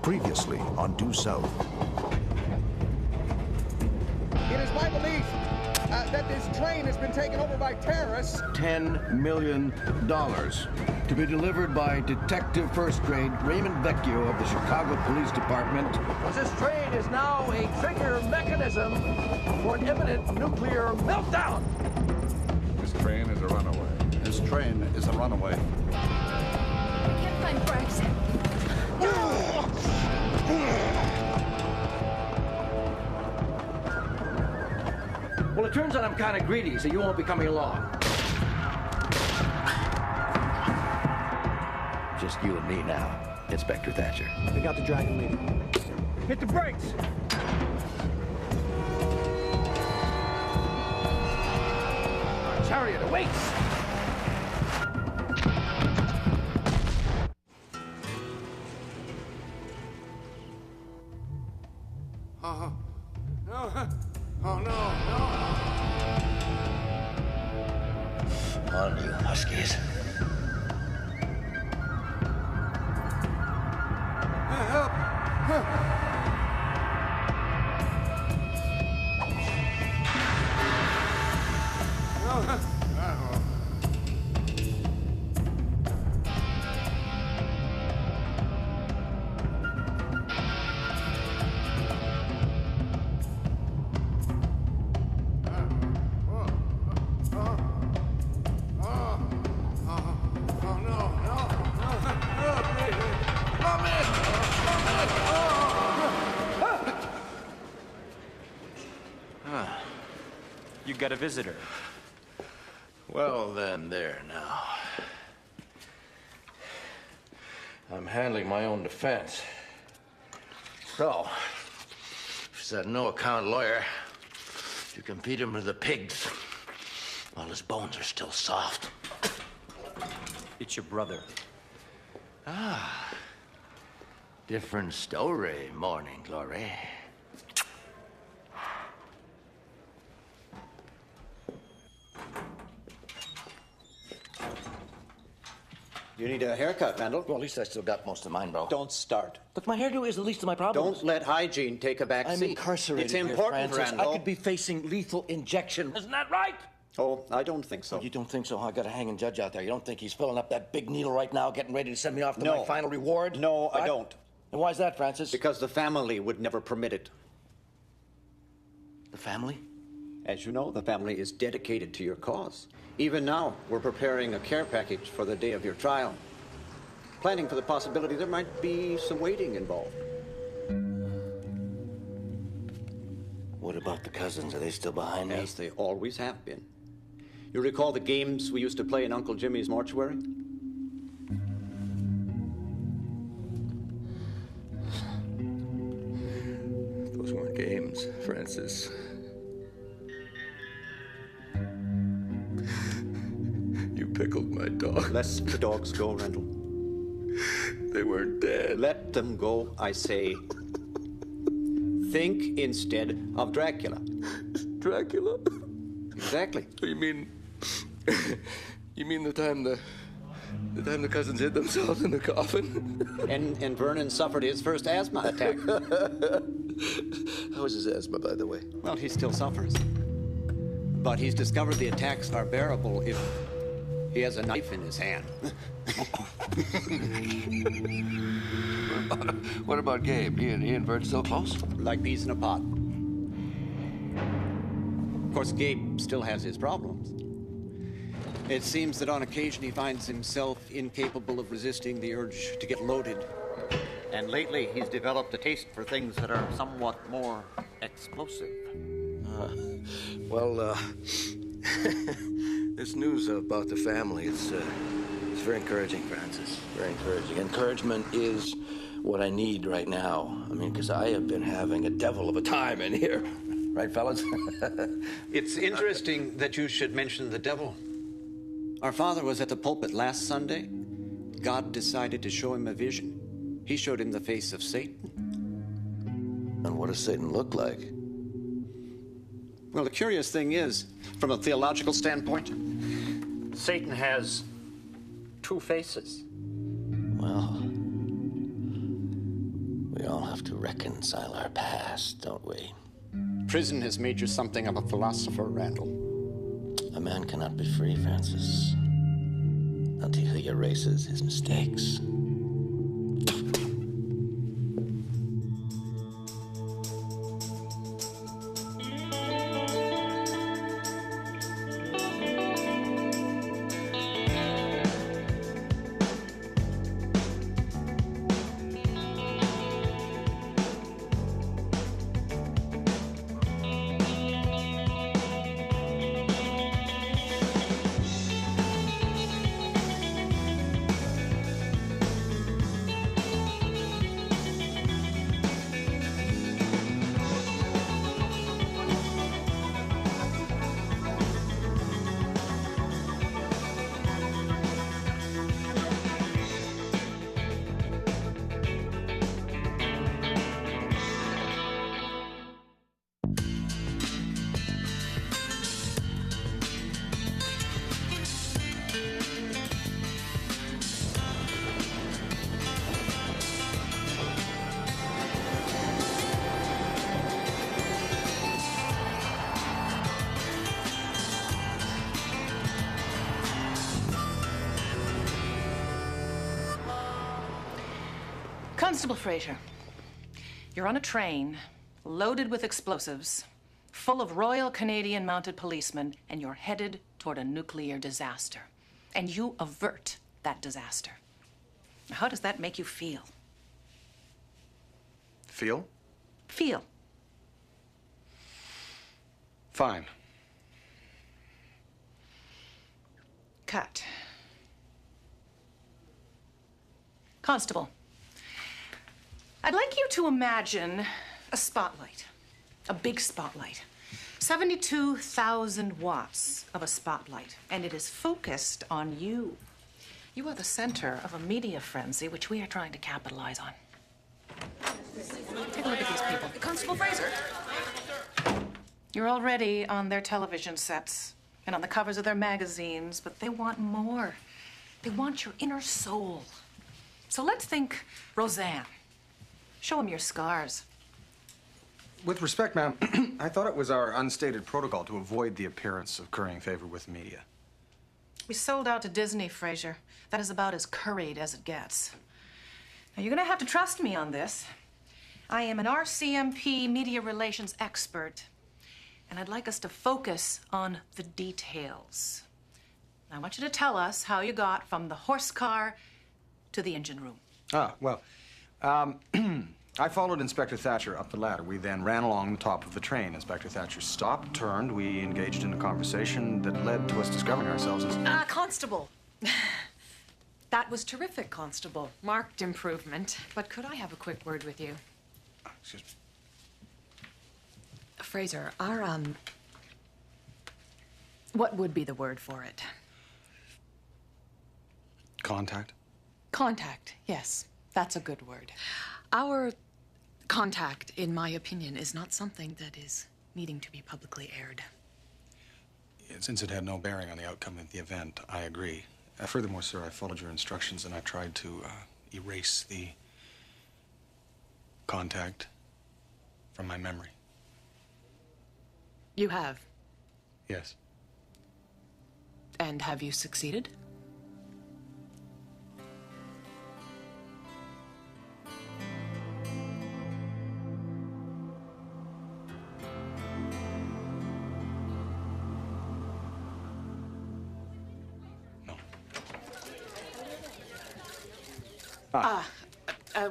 Previously on Due South. It is my belief that this train has been taken over by terrorists. $10 million to be delivered by Detective First Grade Raymond Vecchio of the Chicago Police Department. This train is now a trigger mechanism for an imminent nuclear meltdown. This train is a runaway. This train is a runaway. I can't find Bryce. Well, it turns out I'm kind of greedy, so you won't be coming along. Just you and me now, Inspector Thatcher. We got the dragon leading. Hit the brakes! Chariot awaits! On you, Huskies. You got a visitor. Well, then, there now. I'm handling my own defense. So, he's a no-account lawyer. You can beat him to the pigs while his bones are still soft. It's your brother. Ah. Different story, Morning Glory. You need a haircut, Mandel. Well, at least I still got most of mine, bro. Don't start. Look, my hairdo is the least of my problems. Don't let hygiene take a back I'm seat. incarcerated It's here, important, Francis. Randall. I could be facing lethal injection. Isn't that right? Oh, I don't think so. You don't think so? I got a hanging judge out there. You don't think he's filling up that big needle right now, getting ready to send me off to my final reward? No, What? I don't. And why is that, Francis? Because the family would never permit it. The family? As you know, the family is dedicated to your cause. Even now, we're preparing a care package for the day of your trial. Planning for the possibility there might be some waiting involved. What about the cousins? Are they still behind me? As they always have been. You recall the games we used to play in Uncle Jimmy's mortuary? Those weren't games, Francis. You pickled my dog. Let the dogs go, Randall. They weren't dead. Let them go, I say. Think instead of Dracula. Dracula? Exactly. You mean... you mean the time the cousins hid themselves in the coffin? And Vernon suffered his first asthma attack. How is his asthma, by the way? Well, he still suffers. But he's discovered the attacks are bearable if he has a knife in his hand. What about Gabe? He and Vern still close? Like peas in a pod. Of course, Gabe still has his problems. It seems that on occasion he finds himself incapable of resisting the urge to get loaded. And lately he's developed a taste for things that are somewhat more explosive. This news about the family, it's very encouraging, Francis. Very encouraging. Encouragement is what I need right now. I mean, because I have been having a devil of a time in here. Right, fellas? It's interesting that you should mention the devil. Our father was at the pulpit last Sunday. God decided to show him a vision. He showed him the face of Satan. And what does Satan look like? Well, the curious thing is, from a theological standpoint, Satan has two faces. Well, we have to reconcile our past, don't we? Prison has made you something of a philosopher, Randall. A man cannot be free, Francis, until he erases his mistakes. Constable Fraser, you're on a train loaded with explosives, full of Royal Canadian Mounted Policemen, and you're headed toward a nuclear disaster. And you avert that disaster. How does that make you feel? Feel? Feel. Fine. Cut. Constable, I'd like you to imagine a spotlight, a big spotlight. 72,000 watts of a spotlight, and it is focused on you. You are the center of a media frenzy which we are trying to capitalize on. Take a look at these people. Constable Fraser. You're already on their television sets and on the covers of their magazines, but they want more. They want your inner soul. So let's think Roseanne. Show them your scars. With respect, ma'am, I thought it was our unstated protocol to avoid the appearance of currying favor with the media. We sold out to Disney, Fraser. That is about as curried as it gets. Now, you're gonna have to trust me on this. I am an RCMP media relations expert, and I'd like us to focus on the details. I want you to tell us how you got from the horse car to the engine room. I followed Inspector Thatcher up the ladder. We then ran along the top of the train. Inspector Thatcher stopped, turned. We engaged in a conversation that led to us discovering ourselves as... Constable. That was terrific, Constable. Marked improvement. But could I have a quick word with you? Excuse me. Fraser, what would be the word for it? Contact? Contact, yes. That's a good word. Our contact, in my opinion, is not something that is needing to be publicly aired. Since it had no bearing on the outcome of the event, I agree. Furthermore, sir, I followed your instructions and I tried to erase the contact from my memory. You have? Yes. And have you succeeded?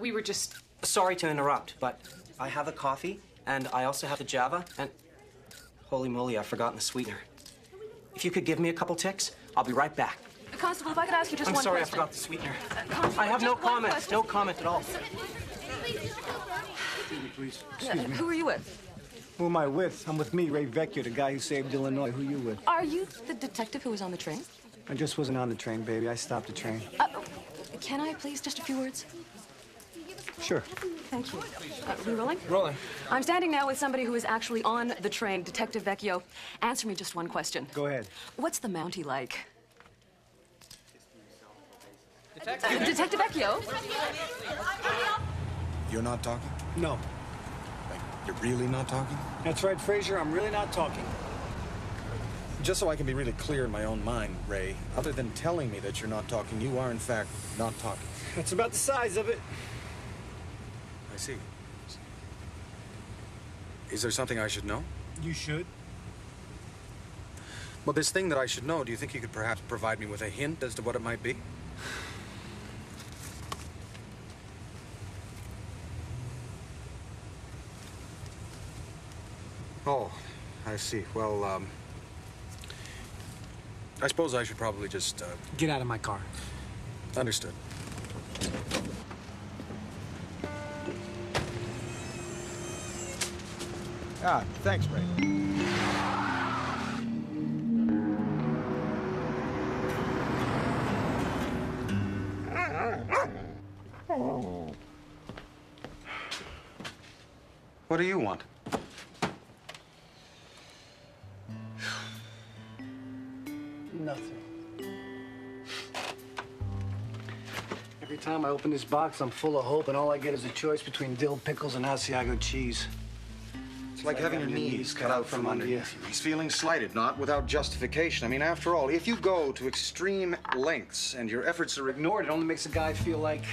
We were just... Sorry to interrupt, but I have the coffee, and I also have the Java, and... Holy moly, I've forgotten the sweetener. If you could give me a couple ticks, I'll be right back. Constable, if I could ask you just I'm one sorry, question. I forgot the sweetener. Constable, I have no just one comment. question. No comment at all. Please, excuse me. Who are you with? Who am I with? I'm with me, Ray Vecchio, the guy who saved Illinois. Who you with? Are you the detective who was on the train? I just wasn't on the train, baby. I stopped the train. Can I please just a few words? Sure. Thank you. We rolling? Rolling. I'm standing now with somebody who is actually on the train, Detective Vecchio. Answer me just one question. Go ahead. What's the Mountie like? Detective Vecchio? You're not talking? No. Like, you're really not talking? That's right, Frazier. I'm really not talking. Just so I can be really clear in my own mind, Ray, other than telling me that you're not talking, you are, in fact, not talking. That's about the size of it. I see. Is there something I should know? You should. Well, this thing that I should know, do you think you could perhaps provide me with a hint as to what it might be? Oh, I see. Well, I suppose I should probably just, Get out of my car. Understood. Ah, thanks, Ray. What do you want? Nothing. Every time I open this box, I'm full of hope, and all I get is a choice between dill pickles and Asiago cheese. It's like having your knees cut out from underneath you. He's feeling slighted, not without justification. I mean, after all, if you go to extreme lengths and your efforts are ignored, It only makes a guy feel like...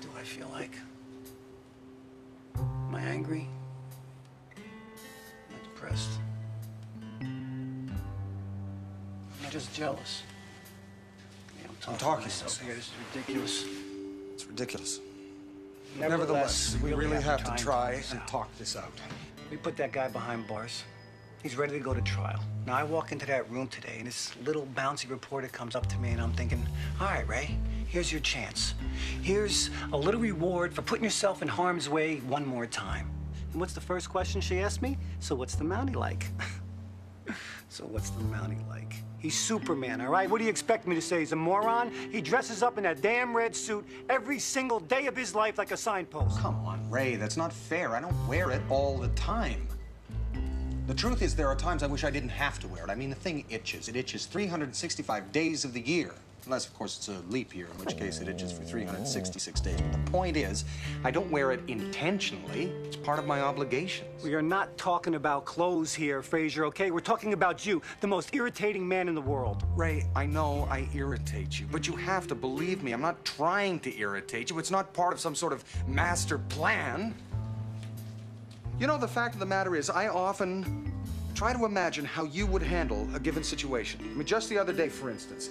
do I feel like? Am I angry? Am I depressed? Am I just jealous? Yeah, I'm talking myself here. This is ridiculous. It's ridiculous. Nevertheless, we really have to time try this and out. talk this out. We put that guy behind bars. He's ready to go to trial. Now, I walk into that room today, and this little bouncy reporter comes up to me, and I'm thinking, all right, Ray, here's your chance. Here's a little reward for putting yourself in harm's way one more time. And what's the first question she asked me? So what's the Mountie like? So what's the Mountie like? He's Superman, all right? What do you expect me to say? He's a moron? He dresses up in that damn red suit every single day of his life like a signpost. Come on, Ray, that's not fair. I don't wear it all the time. The truth is, there are times I wish I didn't have to wear it. I mean, the thing itches. It itches 365 days of the year. Unless, of course, it's a leap year, in which case it itches for 366 days. But the point is, I don't wear it intentionally. It's part of my obligations. We are not talking about clothes here, Frazier, okay? We're talking about you, the most irritating man in the world. Ray, I know I irritate you, but you have to believe me. I'm not trying to irritate you. It's not part of some sort of master plan. You know, the fact of the matter is, I often try to imagine how you would handle a given situation. I mean, just the other day, for instance,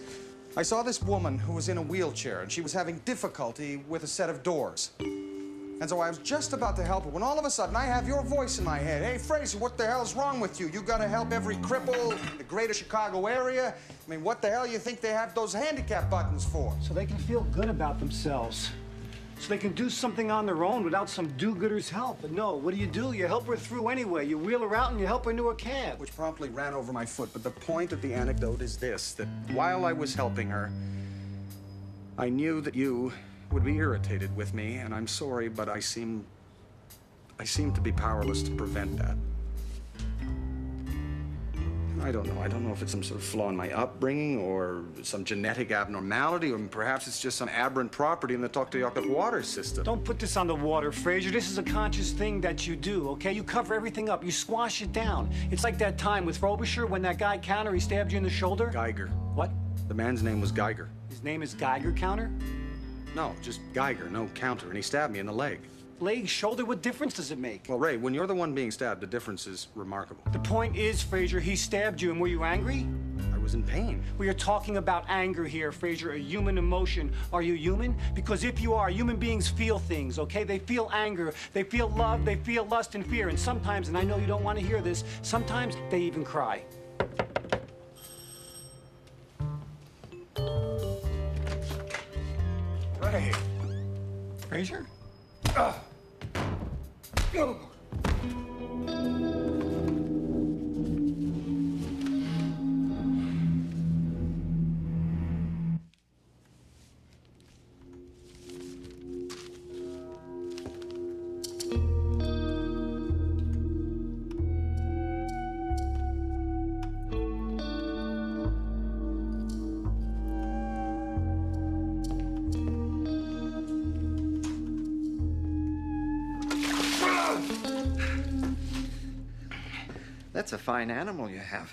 I saw this woman who was in a wheelchair, and she was having difficulty with a set of doors. And so I was just about to help her when all of a sudden I have your voice in my head. Hey, Fraser, what the hell's wrong with you? You gotta help every cripple in the greater Chicago area? I mean, what the hell you think they have those handicap buttons for? So they can feel good about themselves. So they can do something on their own without some do-gooder's help. But no, what do? You help her through anyway. You wheel her out and you help her into a cab. Which promptly ran over my foot. But the point of the anecdote is this, that while I was helping her, I knew that you would be irritated with me, and I'm sorry, but I seem to be powerless to prevent that. I don't know. I don't know if it's some sort of flaw in my upbringing or some genetic abnormality, or perhaps it's just some aberrant property in the Tuktoyaktuk water system. Don't put this on the water, Fraser. This is a conscious thing that you do, okay? You cover everything up. You squash it down. It's like that time with Frobisher when that guy Counter, he stabbed you in the shoulder. Geiger. What? The man's name was Geiger. His name is Geiger Counter? No, just Geiger, no Counter, and he stabbed me in the leg. Leg, shoulder, what difference does it make? Well, Ray, when you're the one being stabbed, the difference is remarkable. The point is, Fraser, he stabbed you, and were you angry? I was in pain. We are talking about anger here, Fraser, a human emotion. Are you human? Because if you are, human beings feel things, okay? They feel anger, they feel love, they feel lust and fear, and sometimes, and I know you don't want to hear this, sometimes they even cry. Ray. Fraser? That's a fine animal you have.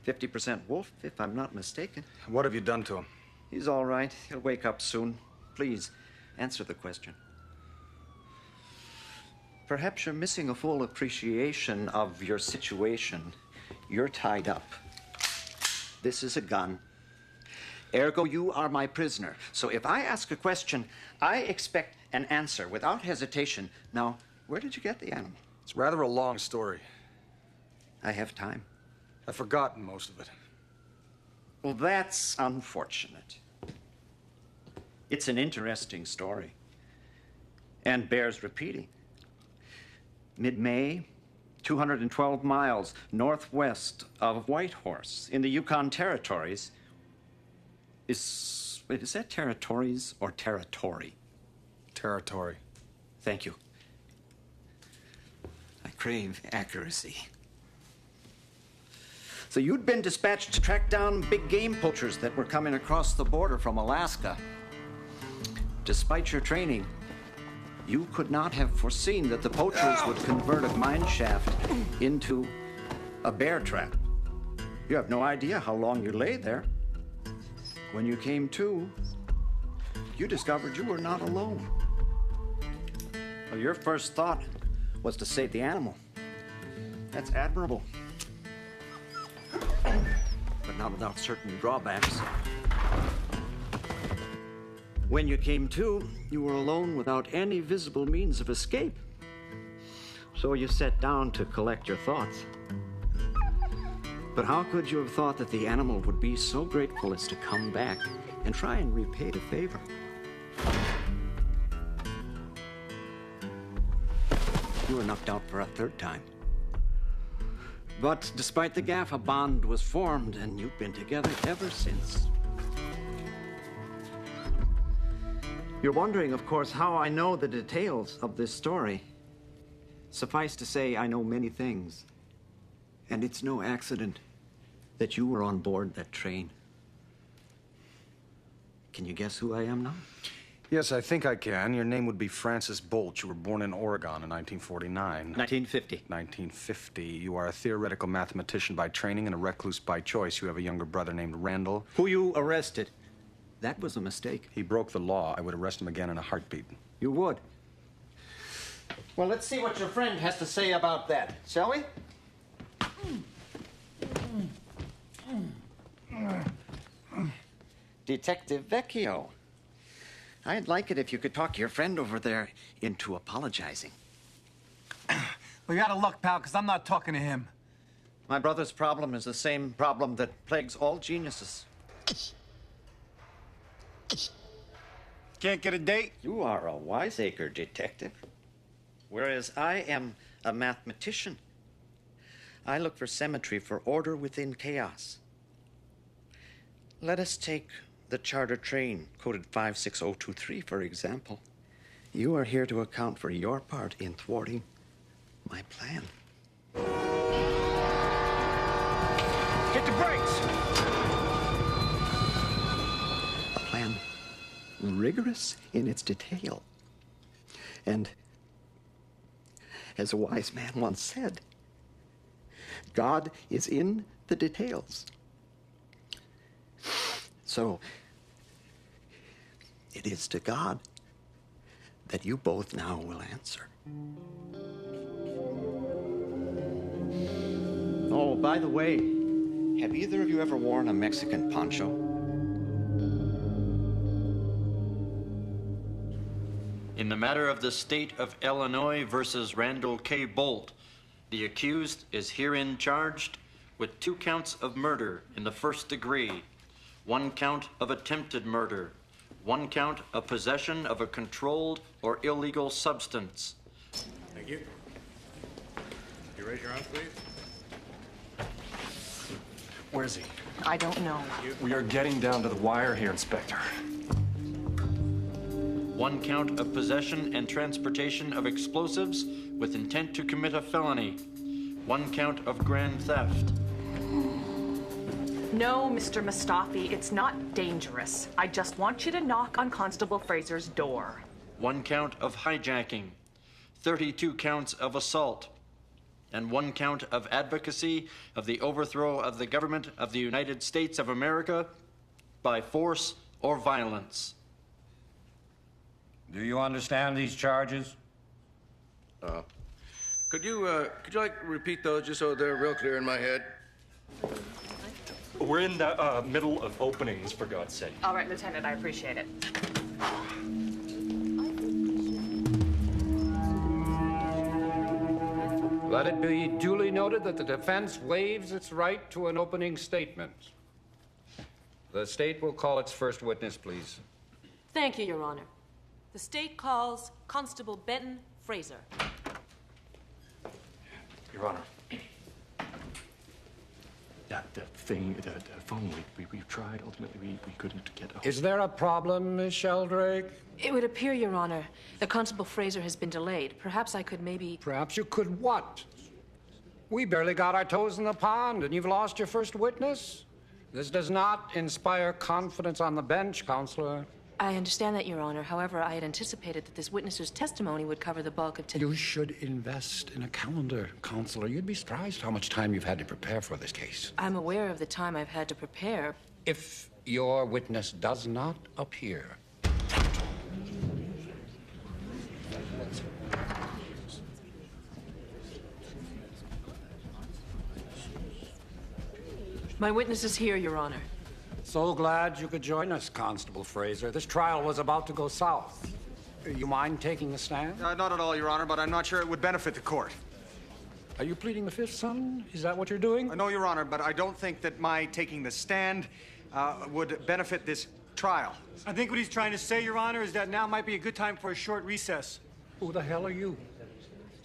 50% wolf, if I'm not mistaken. What have you done to him? He's all right. He'll wake up soon. Please, answer the question. Perhaps you're missing a full appreciation of your situation. You're tied up. This is a gun. Ergo, you are my prisoner. So if I ask a question, I expect an answer without hesitation. Now, where did you get the animal? It's rather a long story. I have time. I've forgotten most of it. Well, that's unfortunate. It's an interesting story and bears repeating. Mid-May, 212 miles northwest of Whitehorse in the Yukon Territories. Is that territories or territory? Territory. Thank you. I crave accuracy. So you'd been dispatched to track down big game poachers that were coming across the border from Alaska. Despite your training, you could not have foreseen that the poachers would convert a mine shaft into a bear trap. You have no idea how long you lay there. When you came to, you discovered you were not alone. Well, your first thought was to save the animal. That's admirable. But not without certain drawbacks. When you came to, you were alone without any visible means of escape. So you sat down to collect your thoughts. But how could you have thought that the animal would be so grateful as to come back and try and repay the favor? You were knocked out for a third time. But despite the gaffe, a bond was formed, and you've been together ever since. You're wondering, of course, how I know the details of this story. Suffice to say, I know many things. And it's no accident that you were on board that train. Can you guess who I am now? Yes, I think I can. Your name would be Francis Bolt. You were born in Oregon in 1949. 1950. 1950. You are a theoretical mathematician by training and a recluse by choice. You have a younger brother named Randall. Who you arrested. That was a mistake. He broke the law. I would arrest him again in a heartbeat. You would. Well, let's see what your friend has to say about that, shall we? Detective Vecchio. I'd like it if you could talk your friend over there into apologizing. Well, you gotta look, pal, because I'm not talking to him. My brother's problem is the same problem that plagues all geniuses. Can't get a date? You are a wiseacre, detective. Whereas I am a mathematician. I look for symmetry, for order within chaos. Let us take the charter train, coded 56023, for example. You are here to account for your part in thwarting my plan. Hit the brakes! A plan rigorous in its detail. And as a wise man once said, God is in the details. So, it is to God that you both now will answer. Oh, by the way, have either of you ever worn a Mexican poncho? In the matter of the state of Illinois versus Randall K. Bolt, the accused is herein charged with 2 counts of murder in the first degree, 1 count of attempted murder, 1 count of possession of a controlled or illegal substance. Thank you. You raise your arms, please. Where's he? I don't know. We are getting down to the wire here, Inspector. 1 count of possession and transportation of explosives with intent to commit a felony. 1 count of grand theft. No, Mr. Mustafi, it's not dangerous. I just want you to knock on Constable Fraser's door. 1 count of hijacking. 32 counts of assault. and 1 count of advocacy of the overthrow of the government of the United States of America by force or violence. Do you understand these charges? Could you like repeat those just so they're real clear in my head? We're in the middle of openings, for God's sake. All right, Lieutenant, I appreciate it. Let it be duly noted that the defense waives its right to an opening statement. The state will call its first witness, please. Thank you, Your Honor. The state calls Constable Benton Fraser. Your Honor. That thing, the phone, we've tried. Ultimately, we couldn't get a... Is there a problem, Miss Sheldrake? It would appear, Your Honor, that Constable Fraser has been delayed. Perhaps I could maybe... Perhaps you could what? We barely got our toes in the pond, and you've lost your first witness? This does not inspire confidence on the bench, Counselor. I understand that, Your Honor. However, I had anticipated that this witness's testimony would cover the bulk of today. You should invest in a calendar, Counselor. You'd be surprised how much time you've had to prepare for this case. I'm aware of the time I've had to prepare. If your witness does not appear... My witness is here, Your Honor. So glad you could join us, Constable Fraser. This trial was about to go south. You mind taking the stand? Not at all, Your Honor, but I'm not sure it would benefit the court. Are you pleading the Fifth, son? Is that what you're doing? No, Your Honor, but I don't think that my taking the stand would benefit this trial. I think what he's trying to say, Your Honor, is that now might be a good time for a short recess. Who the hell are you?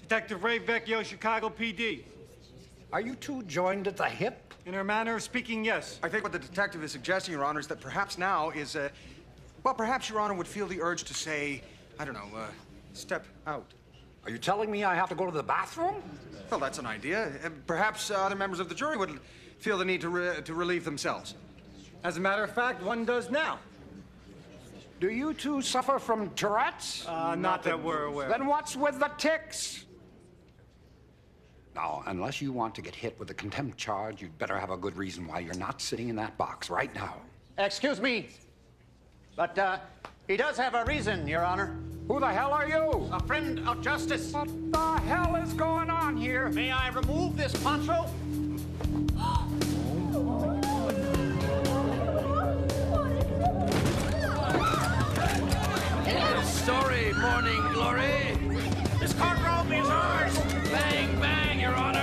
Detective Ray Vecchio, Chicago PD. Are you two joined at the hip? In her manner of speaking, yes. I think what the detective is suggesting, Your Honor, is that perhaps now is, well, perhaps Your Honor would feel the urge to say, I don't know, step out. Are you telling me I have to go to the bathroom? Well, that's an idea. Perhaps other members of the jury would feel the need to relieve themselves. As a matter of fact, one does now. Do you two suffer from Tourette's? Not that we're aware. Then what's with the tics? Now, unless you want to get hit with a contempt charge, you'd better have a good reason why you're not sitting in that box right now. Excuse me, but he does have a reason, Your Honor. Who the hell are you? A friend of justice. What the hell is going on here? May I remove this poncho? Story, Morning Glory. This courtroom is ours. Bang, bang, Your Honor.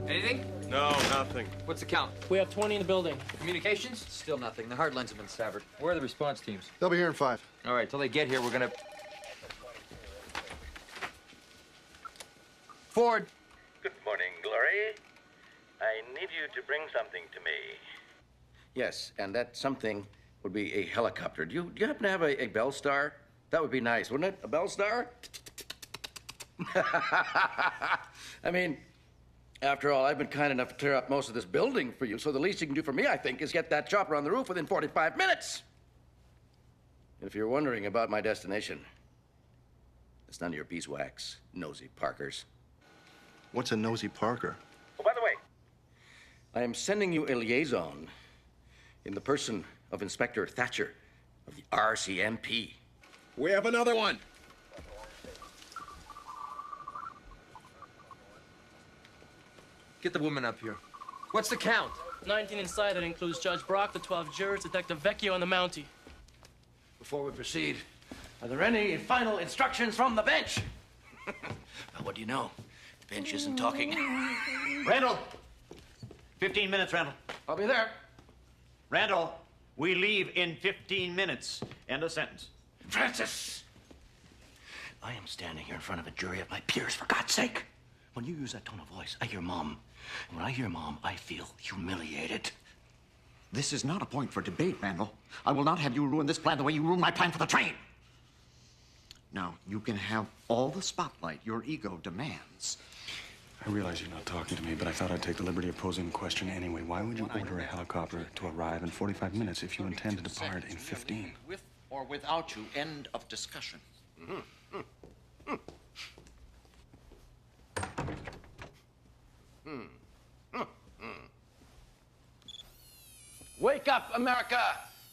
Anything? No, nothing. What's the count? We have 20 in the building. Communications? Still nothing. The hard lines have been severed. Where are the response teams? They'll be here in 5. All right, till they get here, we're gonna... Ford. Good morning, Glory. I need you to bring something to me. Yes, and that something would be a helicopter. Do you happen to have a Bell Star? That would be nice, wouldn't it? A Bell Star? I mean, after all, I've been kind enough to tear up most of this building for you, so the least you can do for me, I think, is get that chopper on the roof within 45 minutes. And if you're wondering about my destination, it's none of your beeswax, nosy Parkers. What's a nosy Parker? Oh, by the way, I am sending you a liaison in the person of Inspector Thatcher of the RCMP. We have another one. Get the woman up here. What's the count? 19 inside. That includes Judge Brock, the 12 jurors, Detective Vecchio, and the Mountie. Before we proceed, are there any final instructions from the bench? Well, what do you know? The bench isn't talking. Randall. 15 minutes, Randall. I'll be there. Randall, we leave in 15 minutes. End of sentence. Francis! I am standing here in front of a jury of my peers, for God's sake. When you use that tone of voice, I hear Mom. And when I hear Mom, I feel humiliated. This is not a point for debate, Randall. I will not have you ruin this plan the way you ruined my plan for the train. Now, you can have all the spotlight your ego demands. I realize you're not talking to me, but I thought I'd take the liberty of posing the question anyway. Why would you order a helicopter to arrive in 45 minutes if you intend to depart in 15? With or without you, end of discussion. Wake up, America!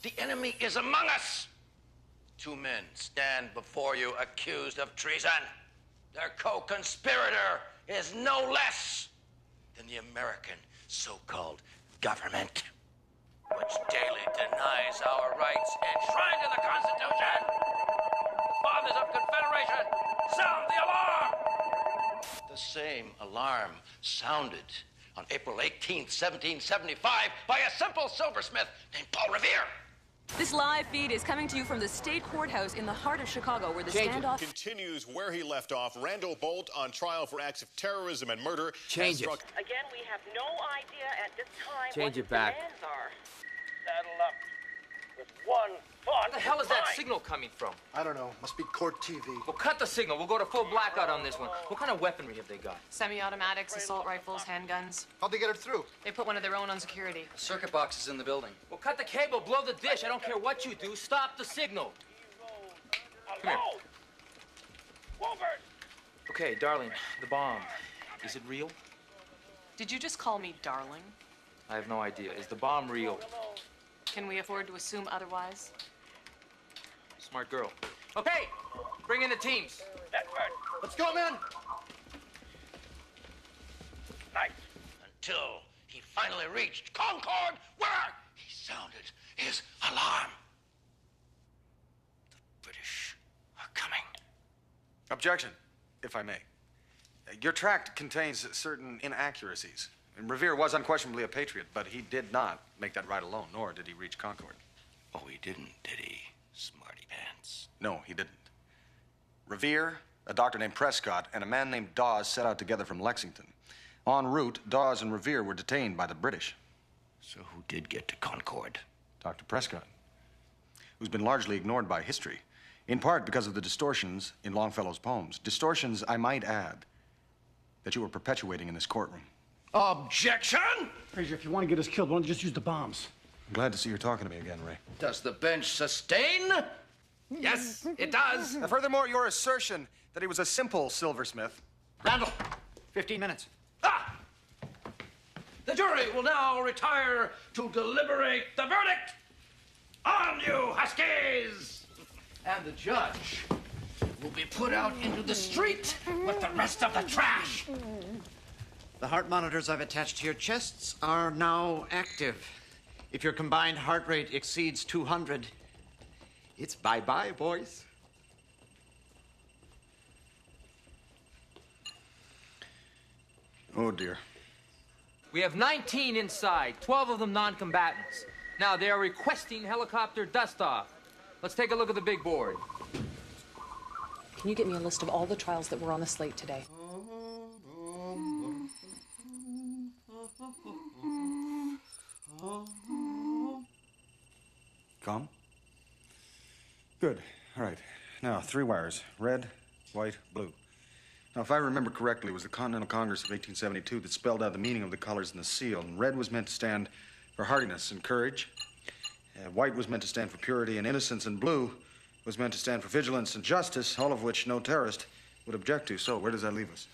The enemy is among us! 2 men stand before you accused of treason. Their co-conspirator is no less than the American so-called government, which daily denies our rights enshrined in the Constitution. Fathers of Confederation, sound the alarm! The same alarm sounded on April 18th, 1775, by a simple silversmith named Paul Revere. This live feed is coming to you from the state courthouse in the heart of Chicago, where the standoff continues where he left off. Randall Bolt on trial for acts of terrorism and murder. Change it. Again, we have no idea at this time Change what it back. the demands are. Saddle up with one thought. Where the hell is that in signal coming from? I don't know. Must be court TV. Well, cut the signal. We'll go to full blackout on this one. What kind of weaponry have they got? Semi-automatics, assault rifles, handguns. How'd they get it through? They put one of their own on security. Circuit box is in the building. Well, cut the cable, blow the dish. I don't care what you do. Stop the signal. Come here. Okay, darling, the bomb. Is it real? Did you just call me darling? I have no idea. Is the bomb real? Can we afford to assume otherwise? Smart girl. Okay, bring in the teams. Let's go, man. Until he finally reached Concord, where he sounded his alarm. The British are coming. Objection, if I may. Your tract contains certain inaccuracies. And Revere was unquestionably a patriot, but he did not make that ride alone, nor did he reach Concord. Oh, he didn't, did he, smarty pants? No, he didn't. Revere, a doctor named Prescott, and a man named Dawes set out together from Lexington. En route, Dawes and Revere were detained by the British. So who did get to Concord? Dr. Prescott, who's been largely ignored by history, in part because of the distortions in Longfellow's poems. Distortions, I might add, that you were perpetuating in this courtroom. Objection! Frazier, if you want to get us killed, why don't you just use the bombs? I'm glad to see you're talking to me again, Ray. Does the bench sustain? Yes, it does. And furthermore, your assertion that he was a simple silversmith. Randall, 15 minutes. The jury will now retire to deliberate the verdict on you, Huskies! And the judge will be put out into the street with the rest of the trash. The heart monitors I've attached to your chests are now active. If your combined heart rate exceeds 200, it's bye-bye, boys. Oh, dear. We have 19 inside, 12 of them non-combatants. Now, they are requesting helicopter dust-off. Let's take a look at the big board. Can you get me a list of all the trials that were on the slate today? Calm? Good. All right. Now, 3 wires. Red, white, blue. Now, if I remember correctly, it was the Continental Congress of 1872 that spelled out the meaning of the colors in the seal. And red was meant to stand for hardiness and courage. White was meant to stand for purity and innocence. And blue was meant to stand for vigilance and justice, all of which no terrorist would object to. So, where does that leave us?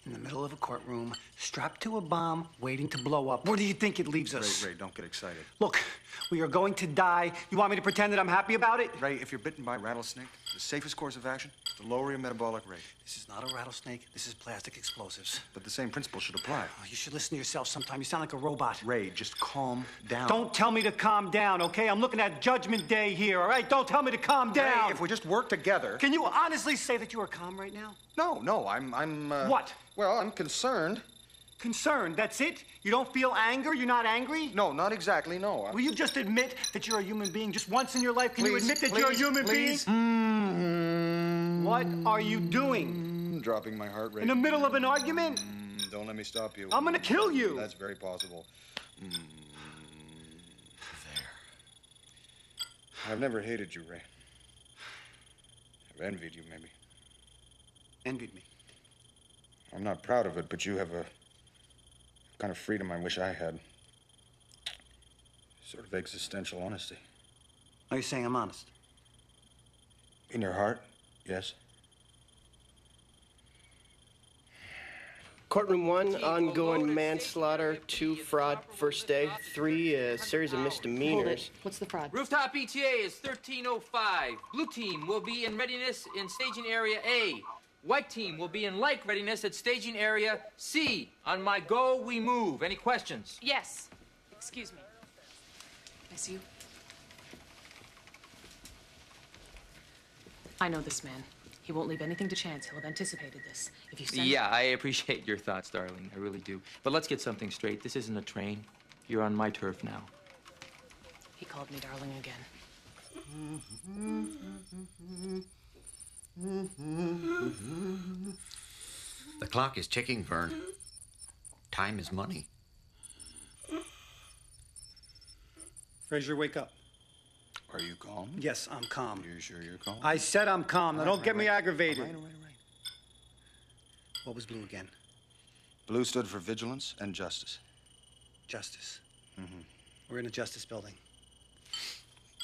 In the middle of a courtroom, strapped to a bomb, waiting to blow up. Where do you think it leaves us? Ray, don't get excited. Look, we are going to die. You want me to pretend that I'm happy about it? Ray, if you're bitten by a rattlesnake, the safest course of action is to lower your metabolic rate. This is not a rattlesnake. This is plastic explosives. But the same principle should apply. Oh, you should listen to yourself sometime. You sound like a robot. Ray, just calm down. Don't tell me to calm down, okay? I'm looking at Judgment Day here, all right? Don't tell me to calm down. Ray, if we just work together... Can you honestly say that you are calm right now? No, I'm What? Well, I'm concerned. Concerned, that's it? You don't feel anger? You're not angry? No, not exactly, no. Will you just admit that you're a human being just once in your life? Can you admit that you're a human being? What are you doing? Dropping my heart rate. In the middle of an argument? Don't let me stop you. I'm gonna kill you. That's very possible. There. I've never hated you, Ray. I've envied you, maybe. Envied me. I'm not proud of it, but you have a kind of freedom I wish I had. Sort of existential honesty. Are you saying I'm honest? In your heart, yes. Courtroom 1, ongoing manslaughter. 2, fraud, first day. 3, a series of misdemeanors. What's the fraud? Rooftop ETA is 1305. Blue team will be in readiness in staging area A. White team will be in like readiness at staging area C. On my go, we move. Any questions? Yes. Excuse me. I see you. I know this man. He won't leave anything to chance. He'll have anticipated this. If you send... Yeah, I appreciate your thoughts, darling. I really do. But let's get something straight. This isn't a train. You're on my turf now. He called me darling again. The clock is ticking, Vern. Time is money. Fraser, wake up. Are you calm? Yes, I'm calm. You sure you're calm? I said I'm calm. Now don't get me aggravated. All right. What was blue again? Blue stood for vigilance and justice. Justice. Mm-hmm. We're in a justice building.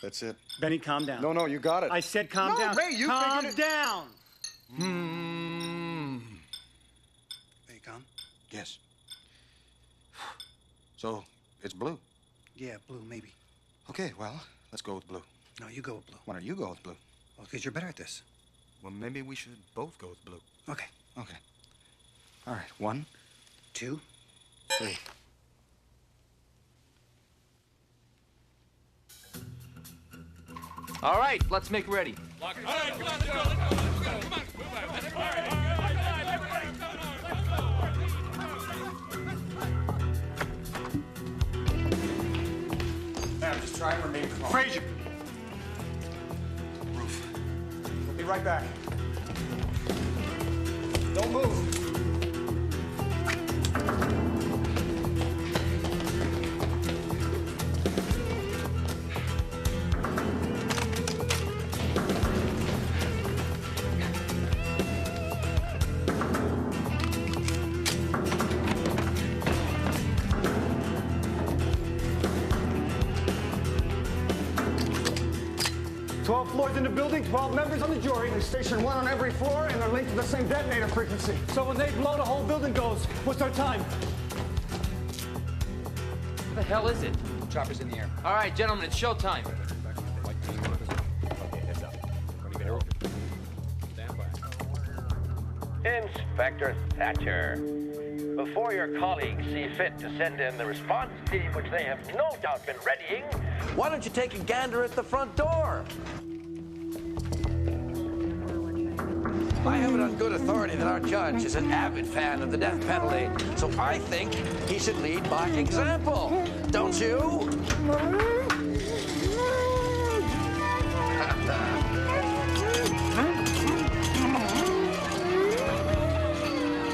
That's it. Benny, calm down. No, you got it. I said calm down. Ray, you calm figured it. down. Are you calm? Yes. So, it's blue. Yeah, blue, maybe. Okay, well, let's go with blue. No, you go with blue. Why don't you go with blue? Well, because you're better at this. Well, maybe we should both go with blue. Okay. Okay. All right, 1, 2, 3. All right, let's make ready. All right, come on, let's go. Come on. Now, just try and remain calm. Fraser. Roof. We'll be right back. Don't move. 12 floors in the building, 12 members on the jury. They station 1 on every floor, and they're linked to the same detonator frequency. So when they blow, the whole building goes. What's our time? What the hell is it? Chopper's in the air. All right, gentlemen, it's showtime. Inspector Thatcher, before your colleagues see fit to send in the response team, which they have no doubt been readying, Why don't you take a gander at the front door? I have it on good authority that our judge is an avid fan of the death penalty, so I think he should lead by example. Don't you?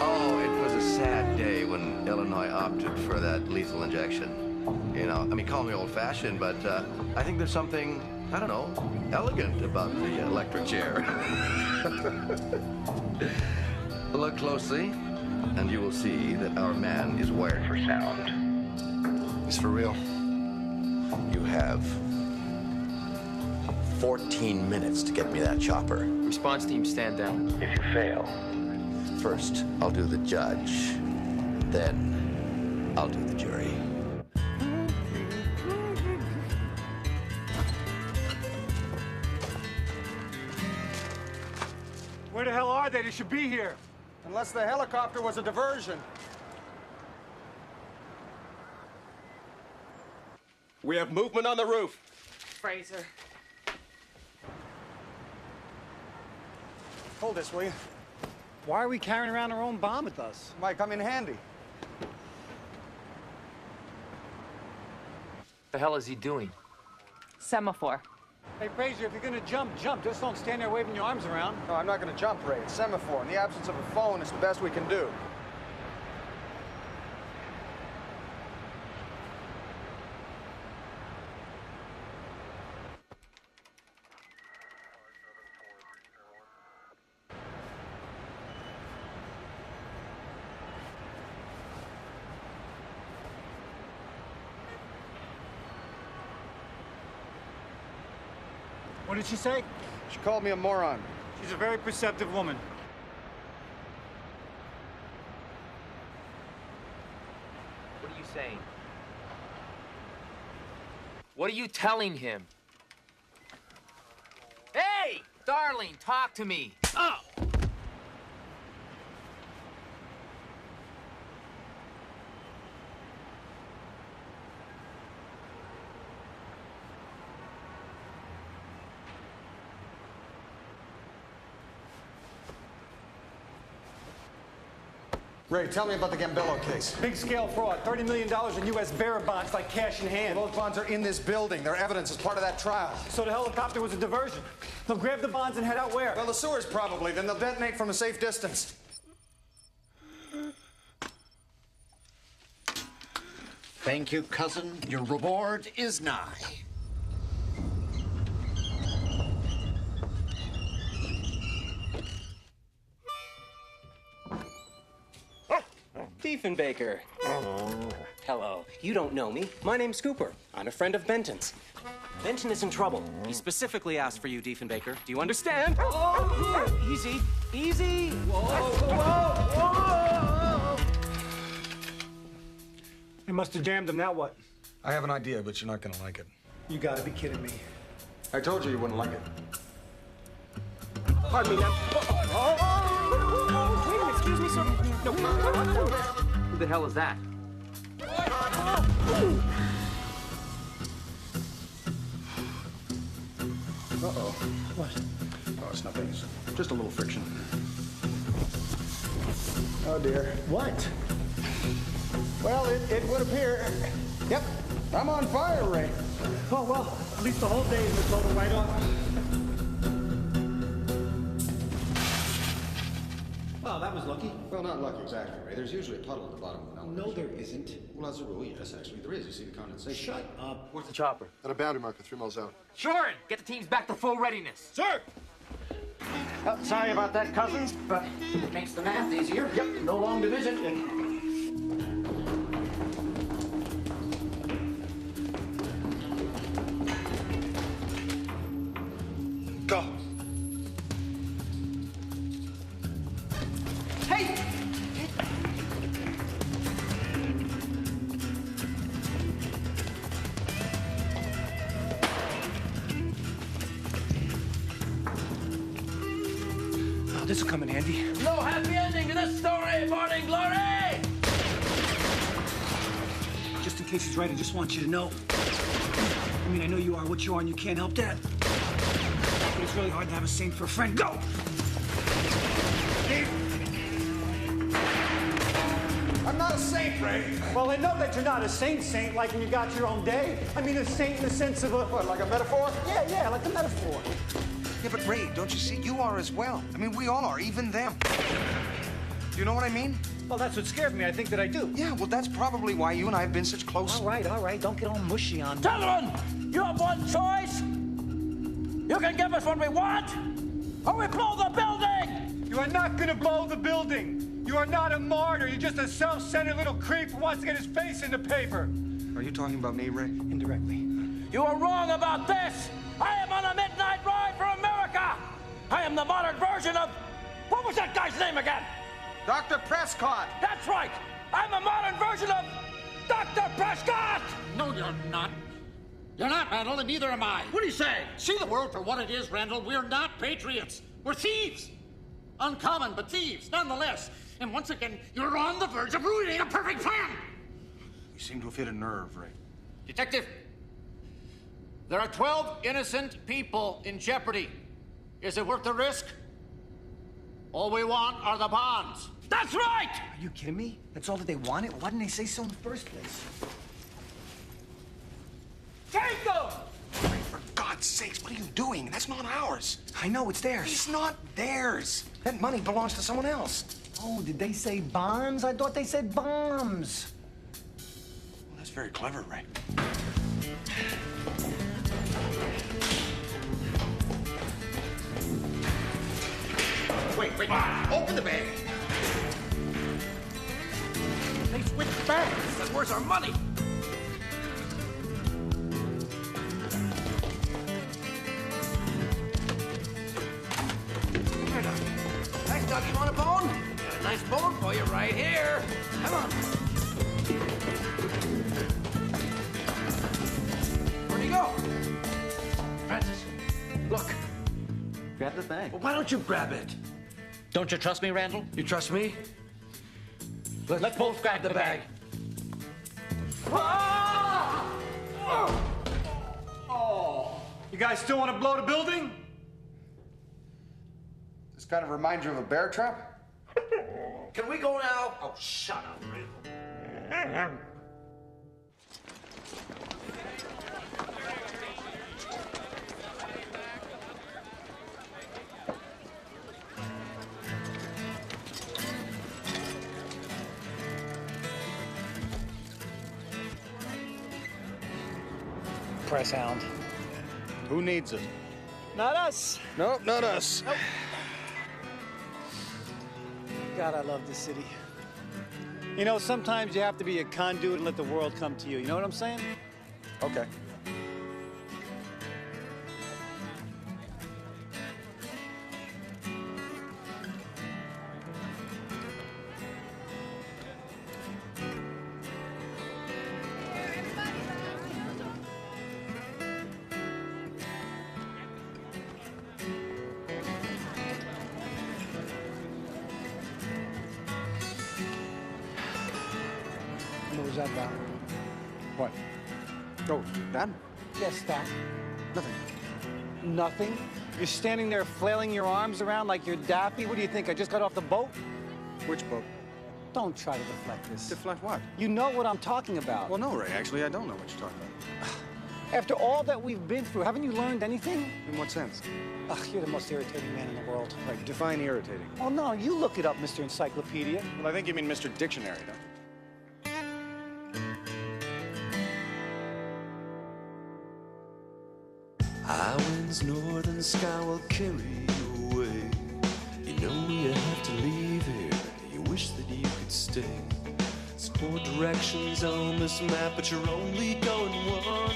Oh, it was a sad day when Illinois opted for that lethal injection. You know, I mean, call me old-fashioned, but I think there's something, I don't know, elegant about the electric chair. Look closely, and you will see that our man is wired for sound. It's for real. You have 14 minutes to get me that chopper. Response team, stand down. if you fail, First, I'll do the judge. Then, I'll do the jury. Where the hell are they? They should be here. Unless the helicopter was a diversion. We have movement on the roof. Fraser. Hold this, will you? Why are we carrying around our own bomb with us? Might come in handy. The hell is he doing? Semaphore. Hey, Fraser, if you're gonna jump, jump. Just don't stand there waving your arms around. No, I'm not going to jump, Ray. It's semaphore. In the absence of a phone, it's the best we can do. What did she say? She called me a moron. She's a very perceptive woman. What are you saying? What are you telling him? Hey, darling, talk to me. Oh! Ray, tell me about the Gambello case. Big scale fraud, $30 million in U.S. bearer bonds like cash in hand. Those bonds are in this building. They're evidence as part of that trial. So the helicopter was a diversion. They'll grab the bonds and head out where? Well, the sewers probably. Then they'll detonate from a safe distance. Thank you, cousin. Your reward is nigh. Diefenbaker. Hello. You don't know me. My name's Cooper. I'm a friend of Benton's. Benton is in trouble. He specifically asked for you, Diefenbaker. Do you understand? Oh, easy. Easy. Whoa, whoa, whoa. They must have jammed him. Now what? I have an idea, but you're not gonna like it. You gotta be kidding me. I told you wouldn't like it. Pardon me, now. Wait a minute, excuse me, sir. No. Who the hell is that? Uh-oh. What? Oh, it's nothing. It's just a little friction. Oh, dear. What? Well, it would appear. Yep, I'm on fire, Ray. Oh, well, at least the whole day is a total write-off. Well, that was lucky. Well, not lucky exactly, Ray. There's usually a puddle at the bottom of an elevator. No, there isn't. Well, as a rule, yes, actually, there is. You see the condensation. Shut up. Where's the chopper? At a boundary marker 3 miles out. Shorin, get the teams back to full readiness. Sir! Oh, sorry about that, cousins, but it makes the math easier. Yep, no long division. Go. Hey! Oh, this will come in handy. No happy ending to this story, Morning Glory! Just in case he's right, I just want you to know. I mean, I know you are what you are and you can't help that. But it's really hard to have a saint for a friend. Go! I'm not a saint, Ray. Well, I know that you're not a saint, like when you got your own day. I mean a saint in the sense of a... What, like a metaphor? Yeah, like a metaphor. Yeah, but Ray, don't you see? You are as well. I mean, we all are, even them. Do you know what I mean? Well, that's what scares me. I think that I do. Yeah, well, that's probably why you and I have been such close... All right. Don't get all mushy on me. Gentlemen, you have one choice. You can give us what we want, or we blow the building! You are not gonna blow the building. You are not a martyr. You're just a self-centered little creep who wants to get his face in the paper. Are you talking about me, Ray? Indirectly. You are wrong about this. I am on a midnight ride for America. I am the modern version of... What was that guy's name again? Dr. Prescott! That's right. I'm a modern version of Dr. Prescott! No, you're not. You're not, Randall, and neither am I. What are you saying? See the world for what it is, Randall. We're not patriots. We're thieves. Uncommon, but thieves, nonetheless. And once again, you're on the verge of ruining a perfect plan. You seem to have hit a nerve, Ray. Detective, there are 12 innocent people in jeopardy. Is it worth the risk? All we want are the bonds. That's right! Are you kidding me? That's all that they wanted? Why didn't they say so in the first place? Take them! Ray, for God's sakes, what are you doing? That's not ours. I know, it's theirs. It's not theirs. That money belongs to someone else. Oh, did they say bonds? I thought they said bombs. Well, that's very clever, Ray. Wait. Open the bag. They switched bags. Then where's our money? Chuck, you want a bone? Got a nice bone for you right here. Come on. Where'd he go? Francis, look. Grab the bag. Well, why don't you grab it? Don't you trust me, Randall? You trust me? Let's both grab the bag. You guys still want to blow the building? This kind of reminds you of a bear trap? Can we go now? Oh, shut up, Randall. Press hound. Who needs it? Not us. Nope, not us. Nope. God, I love this city. You know, sometimes you have to be a conduit and let the world come to you. You know what I'm saying? Okay. What was that about? What? Oh, that? Yes, that. Nothing. Nothing? You're standing there flailing your arms around like you're Daffy? What do you think? I just got off the boat? Which boat? Don't try to deflect this. Deflect what? You know what I'm talking about. Well, no, Ray. Actually, I don't know what you're talking about. After all that we've been through, haven't you learned anything? In what sense? Ugh, you're the most irritating man in the world. Right, define irritating. Oh, no, you look it up, Mr. Encyclopedia. Well, I think you mean Mr. Dictionary, don't you? High winds, northern sky will carry you away. You know you have to leave here. You wish that you could stay. There's 4 directions on this map, but you're only going one